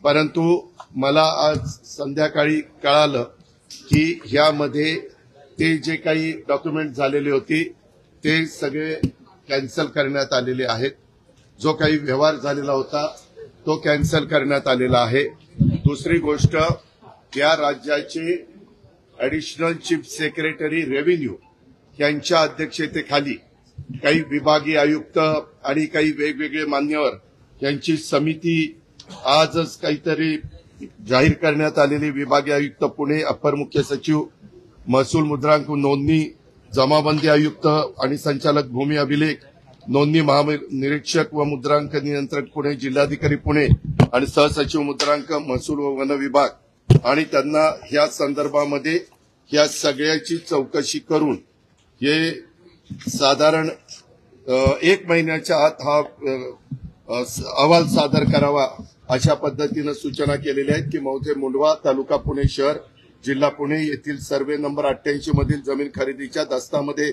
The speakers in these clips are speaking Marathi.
परंतु मला आज संध्याकाळी कळालं की ह्यामध्ये ते जे काही डॉक्युमेंट झालेले होते ते सगळे कॅन्सल करण्यात आलेले आहेत। जो काही व्यवहार झालेला होता तो कॅन्सल करण्यात आलेला आहे। दुसरी गोष्ट, या राज्याचे ऍडिशनल चीफ सेक्रेटरी रेव्हेन्यू यांच्या अध्यक्षतेखाली काही विभागीय आयुक्त आणि काही वेगवेगळे मान्यवर यांची समिती आजच काहीतरी जाहीर करण्यात आलेली विभागीय आयुक्त पुणे, अप्पर मुख्य सचिव, महसूल मुद्रांक नोंदणी, जमाबंदी आयुक्त आणि संचालक भूमी अभिलेख, नोंदणी महानिरीक्षक व मुद्रांक नियंत्रक पुणे, जिल्हाधिकारी पुणे आणि सहसचिव मुद्रांक महसूल व वन विभाग आणि त्यांना ह्या संदर्भामध्ये ह्या सगळ्याची चौकशी करून हे साधारण 1 महिन्याच्या आत हा अहवाल सादर करावा अशा पद्धतीने सूचना केलेल्या आहेत की मौजे मुंडवा, तालुका पुणे शहर, जिल्हा पुणे येथील सर्वे नंबर 88 मधील जमीन खरेदीच्या दस्तामध्ये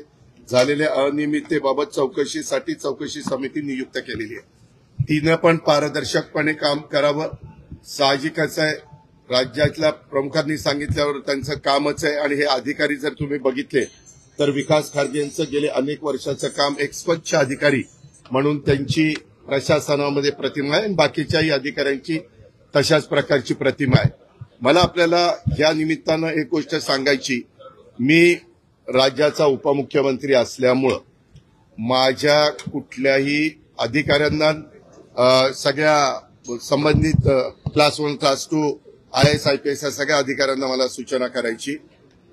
झालेल्या अनियमिततेबाबत चौकशीसाठी चौकशी समिती नियुक्त केलेली आहे। तिने पण पारदर्शकपणे काम करावं। साहजिकच आहे, राज्यातल्या प्रमुखांनी सांगितल्यावर त्यांचं कामच आहे आणि हे अधिकारी जर तुम्ही बघितले तर विकास खारगे यांचं गेले अनेक वर्षाचं काम एक स्वच्छ अधिकारी म्हणून त्यांची प्रशासनामध्ये प्रतिमा आहे आणि बाकीच्याही अधिकाऱ्यांची तशाच प्रकारची प्रतिमा आहे। मला आपल्याला या निमित्तानं एक गोष्ट सांगायची, मी राज्याचा उपमुख्यमंत्री असल्यामुळं माझ्या कुठल्याही अधिकाऱ्यांना सगळ्या संबंधित क्लास 1, क्लास 2, IAS, IPS या सगळ्या अधिकाऱ्यांना मला सूचना करायची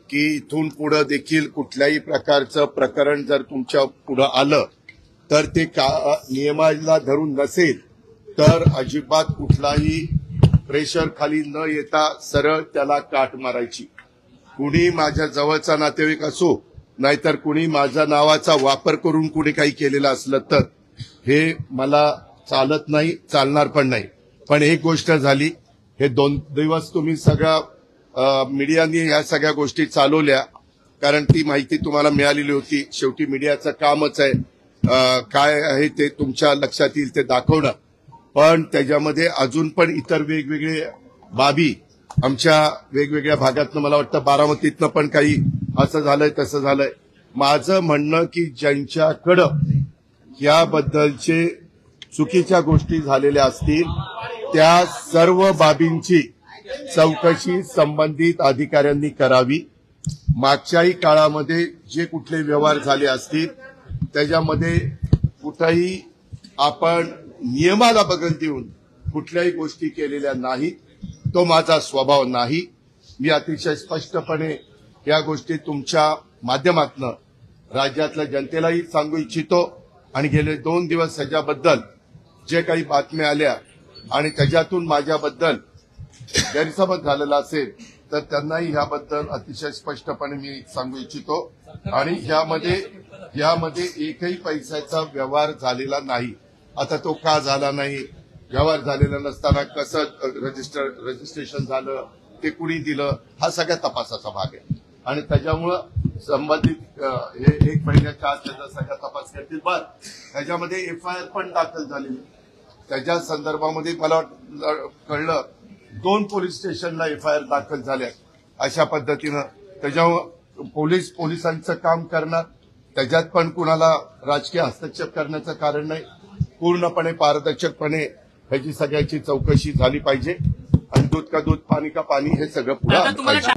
की इथून पुढे देखील कुठल्याही प्रकारचं प्रकरण जर तुमच्या पुढे आलं तर ते नियमाला धरून नसेल तर अजिबात कुठलाही प्रेशर खाली न येता सरळ त्याला काट मारायची। कुणी माझ्या जवळचा नातेवाईक असो नाहीतर कुणी माझ्या नावाचा वापर करून कुणी काही केलेलं असलं तर हे मला चालत नाही, चालणार पण नाही। पण एक गोष्ट झाली, हे 2 दिवस तुम्ही सगळ्या मीडियाने या सगळ्या गोष्टी चालवल्या कारण ती माहिती तुम्हाला मिळालेली होती। शेवटी मीडियाचं कामच आहे काय आहे ते तुमच्या लक्षात येईल ते दाखवणं, पण त्याच्यामध्ये अजून पण इतर वेगवेगळे बाबी आमच्या वेगवेगळ्या भागातनं, मला वाटतं बारामतीतनं पण काही असं झालंय तसं झालंय। माझं म्हणणं की ज्यांच्याकडं याबद्दलचे चुकीच्या गोष्टी झालेल्या असतील त्या सर्व बाबींची चौकशी संबंधित अधिकाऱ्यांनी करावी। मागच्याही काळामध्ये जे कुठले व्यवहार झाले असतील त्याच्यामध्ये कुठेही आपण नियमाला बगल देऊन कुठल्याही गोष्टी केलेल्या नाहीत, तो माझा स्वभाव नाही। मी अतिशय स्पष्टपणे या गोष्टी तुमच्या माध्यमातून राज्यातल्या जनतेलाही सांगू इच्छितो आणि गेले 2 दिवस ह्याच्याबद्दल जे काही बातम्या आल्या आणि त्याच्यातून माझ्याबद्दल गैरसमज झालेला असेल तर त्यांनाही याबद्दल अतिशय स्पष्टपणे मी सांगू इच्छितो आणि यामध्ये एकही पैशाचा व्यवहार झालेला नाही। आता तो का झाला नाही, व्यवहार झालेला नसताना कसं रजिस्ट्रेशन झालं, ते कुणी दिलं, हा सगळ्या तपासाचा भाग आहे आणि त्याच्यामुळं संबंधित हे 1 महिन्याच्या आत त्याचा सगळा तपास करतील। बरं, त्याच्यामध्ये FIR पण दाखल झालेली, त्याच्या संदर्भामध्ये मला कळलं 2 पोलीस स्टेशनला FIR दाखल झाल्या। अशा पद्धतीनं त्याच्यामुळे पोलिसांचं काम करणार, त्याच्यात पण कुणाला राजकीय हस्तक्षेप करण्याचं कारण नाही। पूर्णपणे पारदर्शकपणे ह्याची सगळ्याची चौकशी झाली पाहिजे आणि दूध का दूध, पाणी का पाणी हे सगळं पुढे आलं पाहिजे।